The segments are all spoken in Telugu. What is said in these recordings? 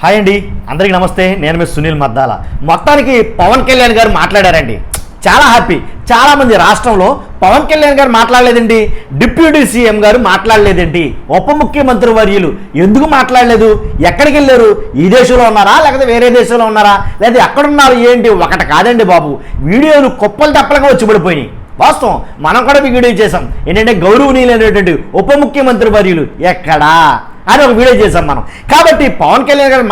హాయ్ అండి, అందరికీ నమస్తే. నేను మీ సునీల్ మద్దాల. మొత్తానికి పవన్ కళ్యాణ్ గారు మాట్లాడారండి. చాలా హ్యాపీ. చాలామంది రాష్ట్రంలో పవన్ కళ్యాణ్ గారు మాట్లాడలేదండి, డిప్యూటీ సీఎం గారు మాట్లాడలేదండి, ఉప ముఖ్యమంత్రి వర్యులు ఎందుకు మాట్లాడలేదు, ఎక్కడికి వెళ్ళారు, ఈ దేశంలో ఉన్నారా లేకపోతే వేరే దేశంలో ఉన్నారా లేదా ఎక్కడున్నారు ఏంటి, ఒకటి కాదండి బాబు, వీడియోలు కుప్పలు తప్పలుగా వచ్చి పడిపోయినాయి. వాస్తవం, మనం కూడా వీడియో చేసాం. ఏంటంటే గౌరవనీయులైనటువంటి ఉప ముఖ్యమంత్రి వర్యులు ఎక్కడా అని ఒక వీడియో చేసాం మనం. కాబట్టి పవన్ కళ్యాణ్ గారు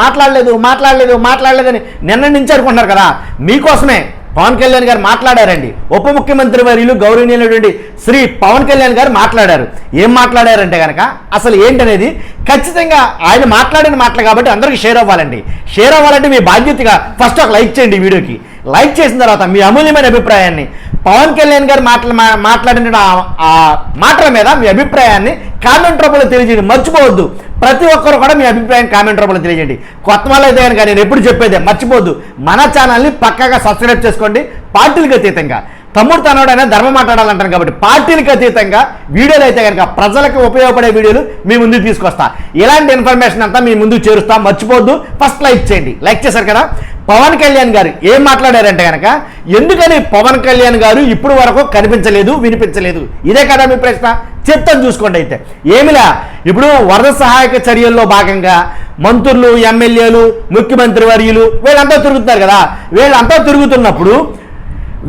మాట్లాడలేదని నిన్న నుంచి అనుకుంటున్నారు కదా, మీకోసమే పవన్ కళ్యాణ్ గారు మాట్లాడారండి. ఉప ముఖ్యమంత్రి వర్యులు గౌరవనీయులైనటువంటి శ్రీ పవన్ కళ్యాణ్ గారు మాట్లాడారు. ఏం మాట్లాడారంటే కనుక అసలు ఏంటనేది ఖచ్చితంగా ఆయన మాట్లాడిన మాటలు కాబట్టి అందరికీ షేర్ అవ్వాలండి. షేర్ అవ్వాలంటే మీ బాధ్యతగా ఫస్ట్ ఒక లైక్ చేయండి. వీడియోకి లైక్ చేసిన తర్వాత మీ అమూల్యమైన అభిప్రాయాన్ని పవన్ కళ్యాణ్ గారు మాట్లాడిన ఆ మాటల మీద మీ అభిప్రాయాన్ని కామెంట్ రూపంలో తెలియజేయండి. మర్చిపోవద్దు, ప్రతి ఒక్కరు కూడా మీ అభిప్రాయం కామెంట్ రూపంలో తెలియజేయండి. కొత్త వాళ్ళు అయితే కనుక నేను ఎప్పుడు చెప్పేదే మర్చిపోవద్దు, మన ఛానల్ని పక్కాగా సబ్స్క్రైబ్ చేసుకోండి. పార్టీలకు అతీతంగా తమ్ముడు తనోడైనా ధర్మం మాట్లాడాలంటాను కాబట్టి పార్టీలకు అతీతంగా వీడియోలు అయితే కనుక ప్రజలకు ఉపయోగపడే వీడియోలు మీ ముందుకు తీసుకొస్తా. ఇలాంటి ఇన్ఫర్మేషన్ అంతా మీ ముందుకు చేరుస్తా. మర్చిపోవద్దు, ఫస్ట్ లైక్ చేయండి. లైక్ చేశారు కదా. పవన్ కళ్యాణ్ గారు ఏం మాట్లాడారంటే కనుక, ఎందుకని పవన్ కళ్యాణ్ గారు ఇప్పుడు వరకు కనిపించలేదు, వినిపించలేదు, ఇదే కదా మీ ప్రశ్న. చెప్తాను చూసుకోండి. అయితే ఏమిలా, ఇప్పుడు వరద సహాయక చర్యల్లో భాగంగా మంత్రులు, ఎమ్మెల్యేలు, ముఖ్యమంత్రి వర్యులు వీళ్ళంతా తిరుగుతున్నారు కదా. వీళ్ళంతా తిరుగుతున్నప్పుడు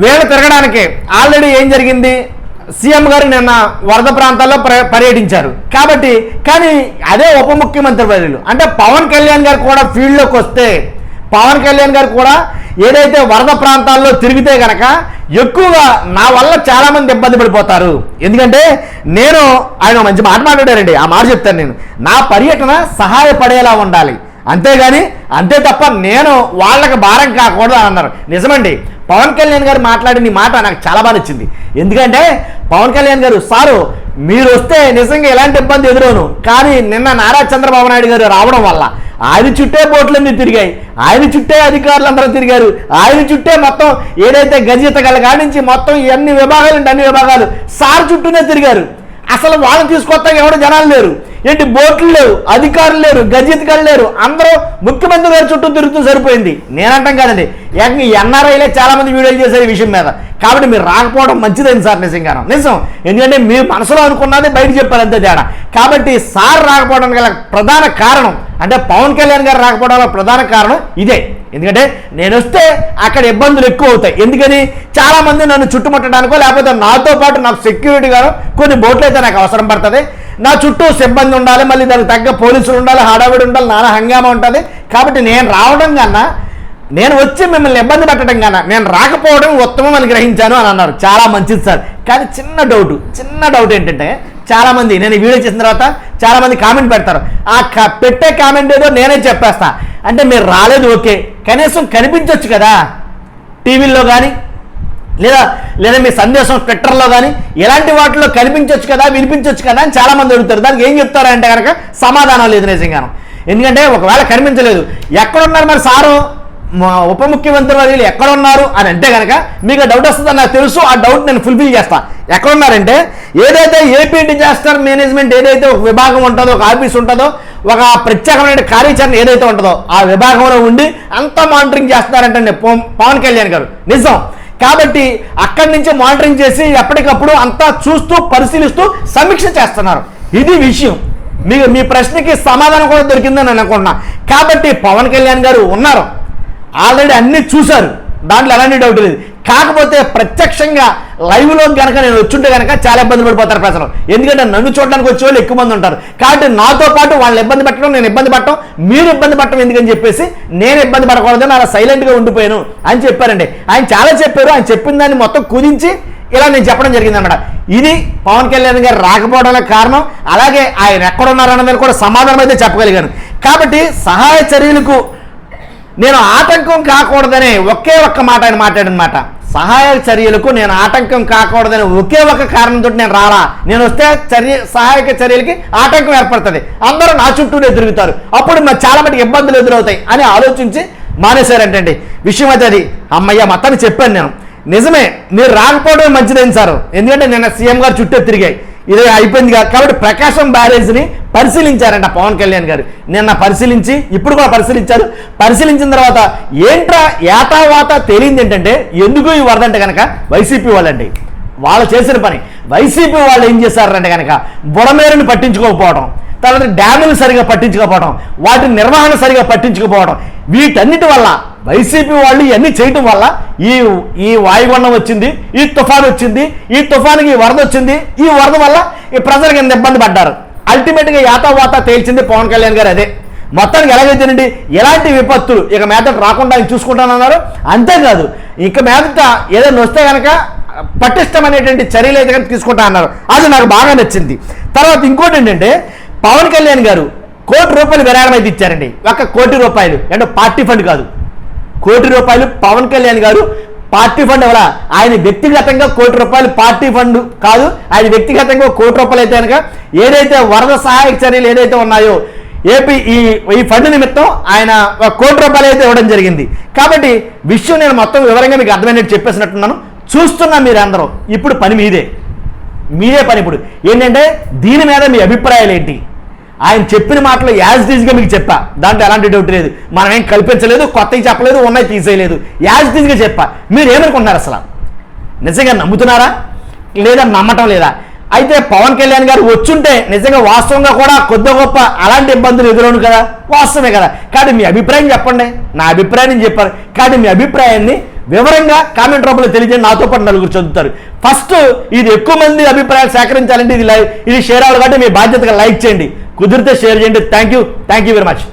వీళ్ళు తిరగడానికి ఆల్రెడీ ఏం జరిగింది, సీఎం గారు నిన్న వరద ప్రాంతాల్లో పర్యటించారు కాబట్టి. కానీ అదే ఉప ముఖ్యమంత్రి వర్యులు అంటే పవన్ కళ్యాణ్ గారు కూడా ఫీల్డ్లోకి వస్తే, పవన్ కళ్యాణ్ గారు కూడా ఏదైతే వరద ప్రాంతాల్లో తిరిగితే కనుక ఎక్కువగా నా వల్ల చాలామంది ఇబ్బంది పడిపోతారు. ఎందుకంటే నేను ఆయన మంచి మాట మాట్లాడారండి. ఆ మాట చెప్తాను నేను. నా పర్యటన సహాయపడేలా ఉండాలి, అంతేగాని అంతే తప్ప నేను వాళ్ళకి భారం కాకూడదు అని అన్నారు. నిజమండి, పవన్ కళ్యాణ్ గారు మాట్లాడిన మాట నాకు చాలా బాగా నచ్చింది. ఎందుకంటే పవన్ కళ్యాణ్ గారు, సారు మీరు వస్తే నిజంగా ఎలాంటి ఇబ్బంది ఎదురోను, కానీ నిన్న నారా చంద్రబాబు నాయుడు గారు రావడం వల్ల ఆయన చుట్టే బోట్లన్నీ తిరిగాయి, ఆయన చుట్టే అధికారులు అందరూ తిరిగారు, ఆయన చుట్టే మొత్తం ఏదైతే గజయితగల కాడి నుంచి మొత్తం ఎన్ని విభాగాలు ఉంటే అన్ని విభాగాలు సార్ చుట్టూనే తిరిగారు. అసలు వాళ్ళని తీసుకొస్తాక ఎవరు జనాలు లేరు, ఏంటి బోట్లు లేవు, అధికారులు లేరు, గజయితగాళ్ళు లేరు, అందరూ ముఖ్యమంత్రి గారి చుట్టూ తిరుగుతూ సరిపోయింది. నేనంటాం కాదండి, ఎన్ఆర్ఐలే చాలా మంది వీడియోలు చేశారు ఈ విషయం మీద. కాబట్టి మీరు రాకపోవడం మంచిదైంది సార్, నిజంగా నిజం. ఎందుకంటే మీ మనసులో అనుకున్నది బయట చెప్పారు, అంతే తేడా. కాబట్టి సార్ రాకపోవడానికి గల ప్రధాన కారణం అంటే పవన్ కళ్యాణ్ గారు రాకపోవడానికి ప్రధాన కారణం ఇదే. ఎందుకంటే నేను వస్తే అక్కడ ఇబ్బందులు ఎక్కువ అవుతాయి. ఎందుకని చాలామంది నన్ను చుట్టుముట్టడానికో లేకపోతే నాతో పాటు నాకు సెక్యూరిటీ గాను కొన్ని బోట్లు అయితే నాకు అవసరం పడుతుంది. నా చుట్టూ సిబ్బంది ఉండాలి, మళ్ళీ దానికి తగ్గ పోలీసులు ఉండాలి, హడావిడి ఉండాలి, నానా హంగామా ఉంటుంది. కాబట్టి నేను రావడం కన్నా, నేను వచ్చి మిమ్మల్ని ఇబ్బంది పెట్టడం కన్నా నేను రాకపోవడం ఉత్తమం అని గ్రహించాను అని అన్నారు. చాలా మంచిది సార్. కానీ చిన్న డౌట్ ఏంటంటే, చాలామంది నేను ఈ వీడియో చేసిన తర్వాత చాలామంది కామెంట్ పెడతారు. ఆ పెట్టే కామెంట్ ఏదో నేనే చెప్పేస్తా. అంటే మీరు రాలేదు, ఓకే, కనీసం కనిపించవచ్చు కదా టీవీల్లో కానీ లేదా మీ సందేశం ట్విట్టర్లో కానీ ఇలాంటి వాటిలో కనిపించవచ్చు కదా, వినిపించవచ్చు కదా అని చాలామంది అడుగుతారు. దానికి ఏం చెప్తారంటే కనుక సమాధానం లేదు నిజంగాను. ఎందుకంటే ఒకవేళ కనిపించలేదు, ఎక్కడున్నారు మరి సారు ఉప ముఖ్యమంత్రి వర్యులు ఎక్కడున్నారు అని అంటే కనుక మీకు డౌట్ వస్తుందని నాకు తెలుసు. ఆ డౌట్ నేను ఫుల్ఫిల్ చేస్తాను. ఎక్కడున్నారంటే, ఏదైతే ఏపీ డిజాస్టర్ మేనేజ్మెంట్ ఏదైతే ఒక విభాగం ఉంటుందో, ఒక ఆఫీస్ ఉంటుందో, ఒక ప్రత్యేకమైన కార్యాచరణ ఏదైతే ఉంటుందో ఆ విభాగంలో ఉండి అంతా మానిటరింగ్ చేస్తున్నారంటే పవన్ కళ్యాణ్ గారు. నిజం. కాబట్టి అక్కడి నుంచి మానిటరింగ్ చేసి ఎప్పటికప్పుడు అంతా చూస్తూ పరిశీలిస్తూ సమీక్ష చేస్తున్నారు. ఇది విషయం. మీ ప్రశ్నకి సమాధానం కూడా దొరికిందని నేను అనుకుంటున్నా. కాబట్టి పవన్ కళ్యాణ్ గారు ఉన్నారు, ఆల్రెడీ అన్నీ చూశారు, దాంట్లో ఎలాంటి డౌట్ లేదు. కాకపోతే ప్రత్యక్షంగా లైవ్లో కనుక నేను వచ్చుంటే కనుక చాలా ఇబ్బంది పడిపోతారు ప్రజలు. ఎందుకంటే నన్ను చూడడానికి వచ్చే వాళ్ళు ఎక్కువ మంది ఉంటారు. కాబట్టి నాతో పాటు వాళ్ళని ఇబ్బంది పెట్టడం, నేను ఇబ్బంది పడటం, మీరు ఇబ్బంది పడటం ఎందుకని చెప్పేసి నేను ఇబ్బంది పడకూడదని అలా సైలెంట్గా ఉండిపోయాను అని చెప్పారండి. ఆయన చాలా చెప్పారు. ఆయన చెప్పిన దాన్ని మొత్తం కుదించి ఇలా నేను చెప్పడం జరిగిందన్నమాట. ఇది పవన్ కళ్యాణ్ గారు రాకపోవడానికి కారణం. అలాగే ఆయన ఎక్కడున్నారన్నదాన్ని కూడా సమాధానం అయితే చెప్పగలిగాను. కాబట్టి సహాయ చర్యలకు నేను ఆటంకం కాకూడదనే ఒకే ఒక్క మాట ఆయన మాట్లాడినమాట. సహాయ చర్యలకు నేను ఆటంకం కాకూడదనే ఒకే ఒక కారణంతో నేను రాలా. నేను వస్తే సహాయక చర్యలకి ఆటంకం ఏర్పడుతుంది, అందరూ నా చుట్టూనే తిరుగుతారు, అప్పుడు మరి చాలా మటుకు ఇబ్బందులు ఎదురవుతాయి అని ఆలోచించి మానేశారంటండి. విషయం అయితే అది. అమ్మయ్య మొత్తాన్ని చెప్పాను నేను. నిజమే, మీరు రాకపోవడమే మంచిదైంది సార్. ఎందుకంటే నిన్న సీఎం గారు చుట్టూ తిరిగాయి. ఇది అయిపోయింది కాబట్టి ప్రకాశం బ్యారేజ్ని పరిశీలించారంట పవన్ కళ్యాణ్ గారు. నిన్న పరిశీలించి ఇప్పుడు కూడా పరిశీలించారు. పరిశీలించిన తర్వాత ఏంట్రా ఏతావాత తేలింది ఏంటంటే ఎందుకు ఈ వరద అంటే కనుక వైసీపీ వాళ్ళండి. వాళ్ళు చేసిన పని వైసీపీ వాళ్ళు ఏం చేశారంటే కనుక బుడమేరుని పట్టించుకోకపోవడం, తర్వాత డ్యాములు సరిగా పట్టించుకోకపోవడం, వాటి నిర్వహణ సరిగా పట్టించుకోకపోవడం, వీటన్నిటి వల్ల వైసీపీ వాళ్ళు ఇవన్నీ చేయటం వల్ల ఈ వాయుగుండం వచ్చింది, ఈ తుఫాను వచ్చింది, ఈ తుఫానుకి ఈ వరద వచ్చింది. ఈ వరద వల్ల ఈ ప్రజలకు ఎంత ఇబ్బంది పడ్డారు. అల్టిమేట్గా యాతావాత తేల్చింది పవన్ కళ్యాణ్ గారు అదే. మొత్తానికి ఎలాగైతేనండి ఎలాంటి విపత్తులు ఇక మీదట రాకుండా ఆయన చూసుకుంటానన్నారు. అంతేకాదు ఇక మీదట ఏదైనా వస్తే కనుక పటిష్టమైనటువంటి చర్యలు అయితే కనుక తీసుకుంటా అన్నారు. అది నాకు బాగా నచ్చింది. తర్వాత ఇంకోటి ఏంటంటే పవన్ కళ్యాణ్ గారు ₹1 కోటి విరాళం అయితే ఇచ్చారండి. ₹1 కోటి అంటే పార్టీ ఫండ్ కాదు, ₹1 కోటి పవన్ కళ్యాణ్ గారు పార్టీ ఫండ్ ఎవరా ఆయన వ్యక్తిగతంగా ₹1 కోటి పార్టీ ఫండ్ కాదు, ఆయన వ్యక్తిగతంగా ₹1 కోటి అయితే కనుక ఏదైతే వరద సహాయక చర్యలు ఏదైతే ఉన్నాయో ఏపీ ఈ ఫండ్ నిమిత్తం ఆయన ₹1 కోటి అయితే ఇవ్వడం జరిగింది. కాబట్టి విషయం నేను మొత్తం వివరంగా మీకు అర్థమైనట్టు చెప్పేసినట్టున్నాను. చూస్తున్నా మీరు అందరూ ఇప్పుడు పని మీదే పని. ఇప్పుడు ఏంటంటే దీని మీద మీ అభిప్రాయాలు ఏంటి? ఆయన చెప్పిన మాటలు యాజ్ ఈజ్గా మీకు చెప్పా, దాంట్లో ఎలాంటి డౌట్ లేదు. మనం ఏం కల్పించలేదు, కొత్తవి చెప్పలేదు, ఉన్నాయి తీసేయలేదు, యాజ్ ఈజ్గా చెప్పా. మీరు ఏమనుకుంటున్నారు? అసలు నిజంగా నమ్ముతున్నారా లేదా నమ్మటం లేదా? అయితే పవన్ కళ్యాణ్ గారు వచ్చుంటే నిజంగా వాస్తవంగా కూడా కొద్ది గొప్ప అలాంటి ఇబ్బందులు ఎదురవును కదా, వాస్తవమే కదా. కానీ మీ అభిప్రాయం చెప్పండి. నా అభిప్రాయం చెప్పారు, కానీ మీ అభిప్రాయాన్ని వివరంగా కామెంట్ రూపంలో తెలియజేయండి. నాతో పాటు 4 చదువుతారు. ఫస్ట్ ఇది ఎక్కువ మంది అభిప్రాయాలు సేకరించాలంటే ఇది షేర్ అవ్వాలి కాబట్టి మీ బాధ్యతగా లైక్ చేయండి, కుదిరితే షేర్ చేయండి. Thank you very much.